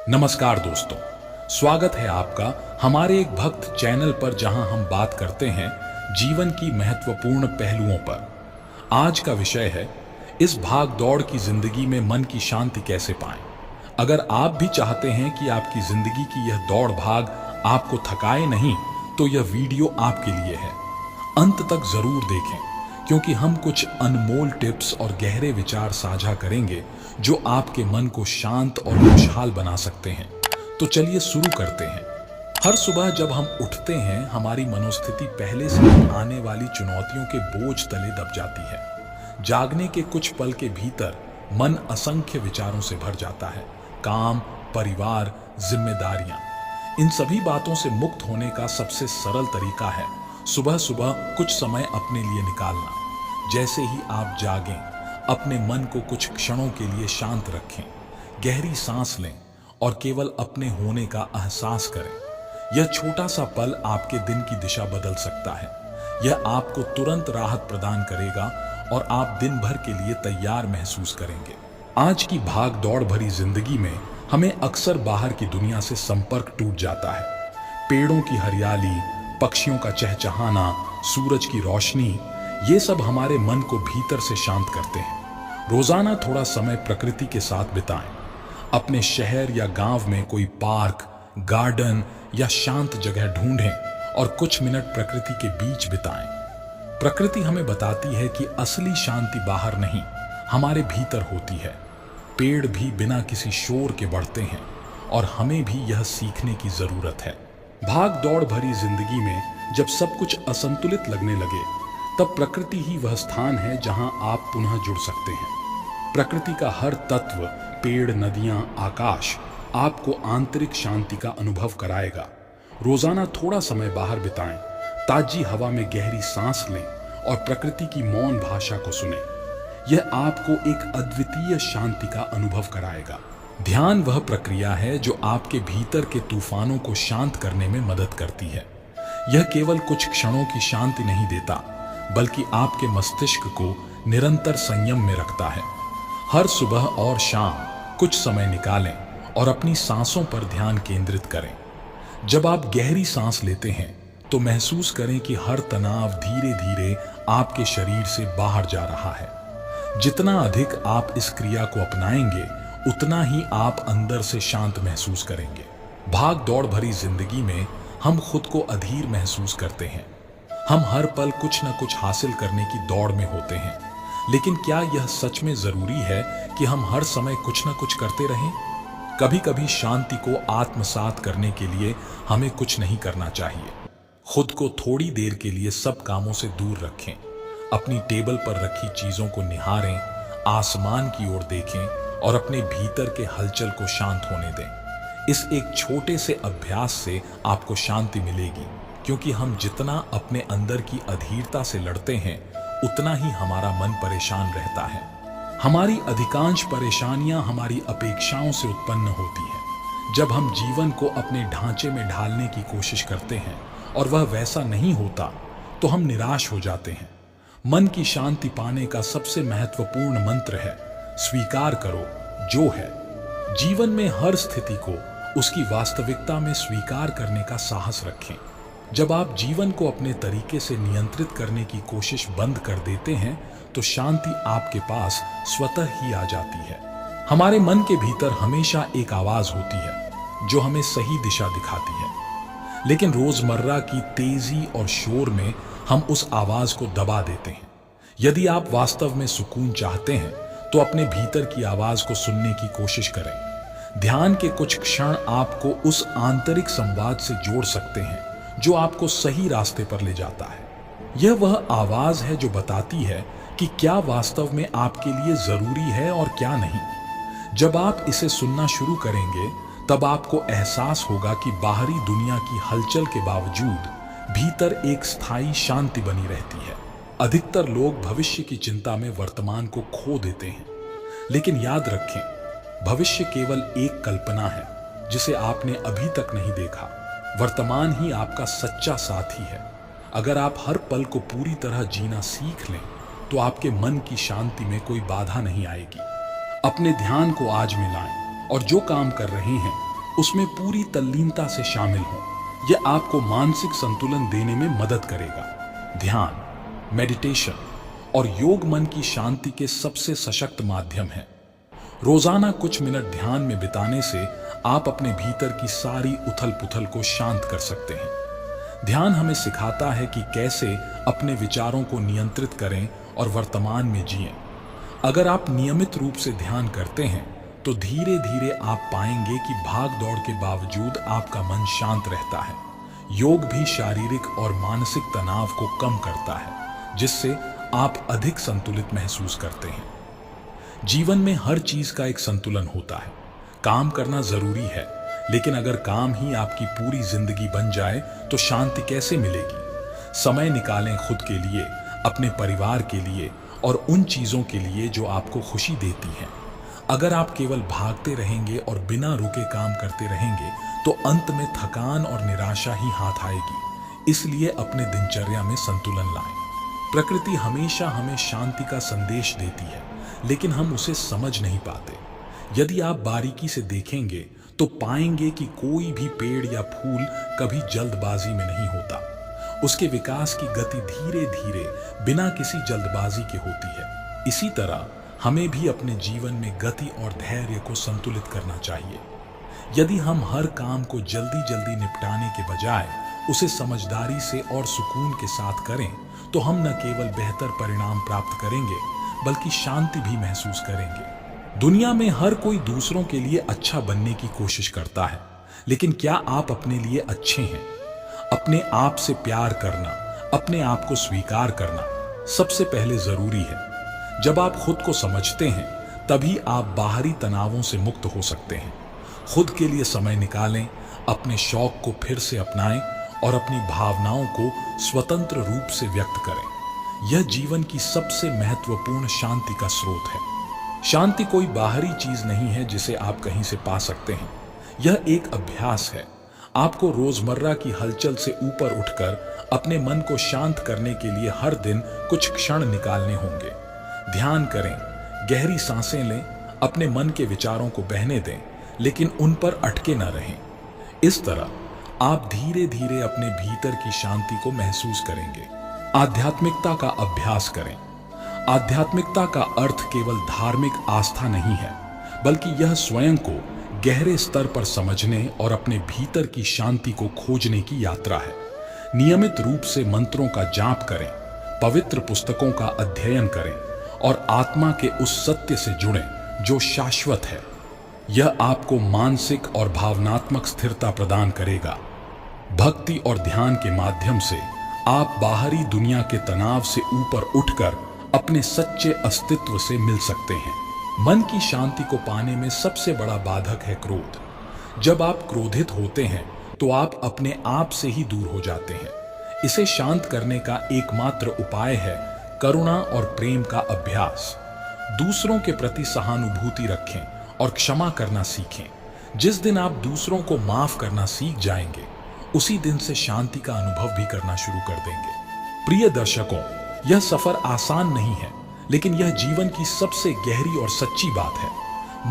नमस्कार दोस्तों, स्वागत है आपका हमारे एक भक्त चैनल पर जहां हम बात करते हैं जीवन की महत्वपूर्ण पहलुओं पर। आज का विषय है इस भाग दौड़ की जिंदगी में मन की शांति कैसे पाएं। अगर आप भी चाहते हैं कि आपकी जिंदगी की यह दौड़ भाग आपको थकाए नहीं, तो यह वीडियो आपके लिए है। अंत तक जरूर देखें, क्योंकि हम कुछ अनमोल टिप्स और गहरे विचार साझा करेंगे जो आपके मन को शांत और खुशहाल बना सकते हैं। तो चलिए शुरू करते हैं। हर सुबह जब हम उठते हैं, हमारी मनोस्थिति पहले से ही आने वाली चुनौतियों के बोझ तले दब जाती है। जागने के कुछ पल के भीतर मन असंख्य विचारों से भर जाता है। काम, परिवार, जिम्मेदारियां, इन सभी बातों से मुक्त होने का सबसे सरल तरीका है सुबह सुबह कुछ समय अपने लिए निकालना। जैसे ही आप जागें, अपने मन को कुछ क्षणों के लिए शांत रखें, गहरी सांस लें और केवल अपने होने का एहसास करें। यह छोटा सा पल आपके दिन की दिशा बदल सकता है। यह आपको तुरंत राहत प्रदान करेगा और आप दिन भर के लिए तैयार महसूस करेंगे। आज की भाग दौड़ भरी जिंदगी में हमें अक्सर बाहर की दुनिया से संपर्क टूट जाता है। पेड़ों की हरियाली, पक्षियों का चहचहाना, सूरज की रोशनी, ये सब हमारे मन को भीतर से शांत करते हैं। रोजाना थोड़ा समय प्रकृति के साथ बिताएं। अपने शहर या गांव में कोई पार्क, गार्डन या शांत जगह ढूंढें और कुछ मिनट प्रकृति के बीच बिताएं। प्रकृति हमें बताती है कि असली शांति बाहर नहीं, हमारे भीतर होती है। पेड़ भी बिना किसी शोर के बढ़ते हैं और हमें भी यह सीखने की जरूरत है। भाग दौड़ भरी जिंदगी में जब सब कुछ असंतुलित लगने लगे, तब प्रकृति ही वह स्थान है जहां आप पुनः जुड़ सकते हैं। प्रकृति का हर तत्व, पेड़, नदियां, आकाश, आपको आंतरिक शांति का अनुभव कराएगा। रोजाना थोड़ा समय बाहर बिताएं, ताजी हवा में गहरी सांस लें और प्रकृति की मौन भाषा को सुनें। यह आपको एक अद्वितीय शांति का अनुभव कराएगा। ध्यान वह प्रक्रिया है जो आपके भीतर के तूफानों को शांत करने में मदद करती है। यह केवल कुछ क्षणों की शांति नहीं देता, बल्कि आपके मस्तिष्क को निरंतर संयम में रखता है। हर सुबह और शाम कुछ समय निकालें और अपनी सांसों पर ध्यान केंद्रित करें। जब आप गहरी सांस लेते हैं, तो महसूस करें कि हर तनाव धीरे धीरे आपके शरीर से बाहर जा रहा है। जितना अधिक आप इस क्रिया को अपनाएंगे, उतना ही आप अंदर से शांत महसूस करेंगे। भाग दौड़ भरी जिंदगी में हम खुद को अधीर महसूस करते हैं। हम हर पल कुछ न कुछ हासिल करने की दौड़ में होते हैं। लेकिन क्या यह सच में जरूरी है कि हम हर समय कुछ न कुछ करते रहें? कभी कभी शांति को आत्मसात करने के लिए हमें कुछ नहीं करना चाहिए। खुद को थोड़ी देर के लिए सब कामों से दूर रखें। अपनी टेबल पर रखी चीजों को निहारें, आसमान की ओर देखें और अपने भीतर के हलचल को शांत होने दें। इस एक छोटे से अभ्यास से आपको शांति मिलेगी, क्योंकि हम जितना अपने अंदर की अधीरता से लड़ते हैं, उतना ही हमारा मन परेशान रहता है। हमारी अधिकांश परेशानियां हमारी अपेक्षाओं से उत्पन्न होती हैं। जब हम जीवन को अपने ढांचे में ढालने की कोशिश करते हैं और वह वैसा नहीं होता, तो हम निराश हो जाते हैं। मन की शांति पाने का सबसे महत्वपूर्ण मंत्र है, स्वीकार करो जो है। जीवन में हर स्थिति को उसकी वास्तविकता में स्वीकार करने का साहस रखें। जब आप जीवन को अपने तरीके से नियंत्रित करने की कोशिश बंद कर देते हैं, तो शांति आपके पास स्वतः ही आ जाती है। हमारे मन के भीतर हमेशा एक आवाज होती है जो हमें सही दिशा दिखाती है, लेकिन रोजमर्रा की तेजी और शोर में हम उस आवाज को दबा देते हैं। यदि आप वास्तव में सुकून चाहते हैं, तो अपने भीतर की आवाज को सुनने की कोशिश करें। ध्यान के कुछ क्षण आपको उस आंतरिक संवाद से जोड़ सकते हैं जो आपको सही रास्ते पर ले जाता है। यह वह आवाज है जो बताती है कि क्या वास्तव में आपके लिए जरूरी है और क्या नहीं। जब आप इसे सुनना शुरू करेंगे, तब आपको एहसास होगा कि बाहरी दुनिया की हलचल के बावजूद भीतर एक स्थायी शांति बनी रहती है। अधिकतर लोग भविष्य की चिंता में वर्तमान को खो देते हैं, लेकिन याद रखें, भविष्य केवल एक कल्पना है जिसे आपने अभी तक नहीं देखा। वर्तमान ही आपका सच्चा साथी है। अगर आप हर पल को पूरी तरह जीना सीख लें, तो आपके मन की शांति में कोई बाधा नहीं आएगी। अपने ध्यान को आज में लाएं और जो काम कर रहे हैं उसमें पूरी तल्लीनता से शामिल हों। यह आपको मानसिक संतुलन देने में मदद करेगा। ध्यान, मेडिटेशन और योग मन की शांति के सबसे सशक्त माध्यम हैं। रोजाना कुछ मिनट ध्यान में बिताने से आप अपने भीतर की सारी उथल पुथल को शांत कर सकते हैं। ध्यान हमें सिखाता है कि कैसे अपने विचारों को नियंत्रित करें और वर्तमान में जिएं। अगर आप नियमित रूप से ध्यान करते हैं तो धीरे धीरे आप पाएंगे कि भाग दौड़ के बावजूद आपका मन शांत रहता है। योग भी शारीरिक और मानसिक तनाव को कम करता है, जिससे आप अधिक संतुलित महसूस करते हैं। जीवन में हर चीज का एक संतुलन होता है। काम करना जरूरी है, लेकिन अगर काम ही आपकी पूरी जिंदगी बन जाए तो शांति कैसे मिलेगी? समय निकालें खुद के लिए, अपने परिवार के लिए और उन चीजों के लिए जो आपको खुशी देती हैं। अगर आप केवल भागते रहेंगे और बिना रुके काम करते रहेंगे तो अंत में थकान और निराशा ही हाथ आएगी। इसलिए अपने दिनचर्या में संतुलन लाएं। प्रकृति हमेशा हमें शांति का संदेश देती है, लेकिन हम उसे समझ नहीं पाते। यदि आप बारीकी से देखेंगे तो पाएंगे कि कोई भी पेड़ या फूल कभी जल्दबाजी में नहीं होता। उसके विकास की गति धीरे धीरे बिना किसी जल्दबाजी के होती है। इसी तरह हमें भी अपने जीवन में गति और धैर्य को संतुलित करना चाहिए। यदि हम हर काम को जल्दी जल्दी निपटाने के बजाय उसे समझदारी से और सुकून के साथ करें तो हम न केवल बेहतर परिणाम प्राप्त करेंगे बल्कि शांति भी महसूस करेंगे। दुनिया में हर कोई दूसरों के लिए अच्छा बनने की कोशिश करता है, लेकिन क्या आप अपने लिए अच्छे हैं? अपने आप से प्यार करना, अपने आप को स्वीकार करना सबसे पहले जरूरी है। जब आप खुद को समझते हैं तभी आप बाहरी तनावों से मुक्त हो सकते हैं। खुद के लिए समय निकालें, अपने शौक को फिर से अपनाएं और अपनी भावनाओं को स्वतंत्र रूप से व्यक्त करें। यह जीवन की सबसे महत्वपूर्ण शांति का स्रोत है। शांति कोई बाहरी चीज नहीं है जिसे आप कहीं से पा सकते हैं। यह एक अभ्यास है। आपको रोजमर्रा की हलचल से ऊपर उठकर अपने मन को शांत करने के लिए हर दिन कुछ क्षण निकालने होंगे। ध्यान करें, गहरी सांसें लें, अपने मन के विचारों को बहने दें, लेकिन उन पर अटके न रहें। इस तरह आप धीरे धीरे अपने भीतर की शांति को महसूस करेंगे। आध्यात्मिकता का अभ्यास करें। आध्यात्मिकता का अर्थ केवल धार्मिक आस्था नहीं है, बल्कि यह स्वयं को गहरे स्तर पर समझने और अपने भीतर की शांति को खोजने की यात्रा है। नियमित रूप से मंत्रों का जाप करें, पवित्र पुस्तकों का अध्ययन करें और आत्मा के उस सत्य से जुड़ें जो शाश्वत है। यह आपको मानसिक और भावनात्मक स्थिरता प्रदान करेगा। भक्ति और ध्यान के माध्यम से आप बाहरी दुनिया के तनाव से ऊपर उठकर अपने सच्चे अस्तित्व से मिल सकते हैं। मन की शांति को पाने में सबसे बड़ा बाधक है क्रोध। जब आप क्रोधित होते हैं तो आप अपने आप से ही दूर हो जाते हैं। इसे शांत करने का एकमात्र उपाय है करुणा और प्रेम का अभ्यास। दूसरों के प्रति सहानुभूति रखें और क्षमा करना सीखें। जिस दिन आप दूसरों को माफ करना सीख जाएंगे, उसी दिन से शांति का अनुभव भी करना शुरू कर देंगे। प्रिय दर्शकों, यह सफर आसान नहीं है, लेकिन यह जीवन की सबसे गहरी और सच्ची बात है।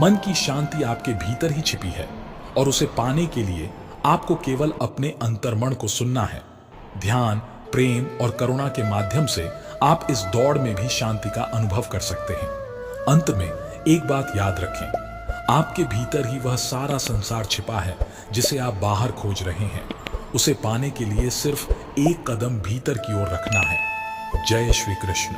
मन की शांति आपके भीतर ही छिपी है और उसे पाने के लिए आपको केवल अपने अंतर्मन को सुनना है। ध्यान, प्रेम और करुणा के माध्यम से आप इस दौड़ में भी शांति का अनुभव कर सकते हैं। अंत में एक बात याद रखें, आपके भीतर ही वह सारा संसार छिपा है जिसे आप बाहर खोज रहे हैं। उसे पाने के लिए सिर्फ एक कदम भीतर की ओर रखना है। जय श्री कृष्ण।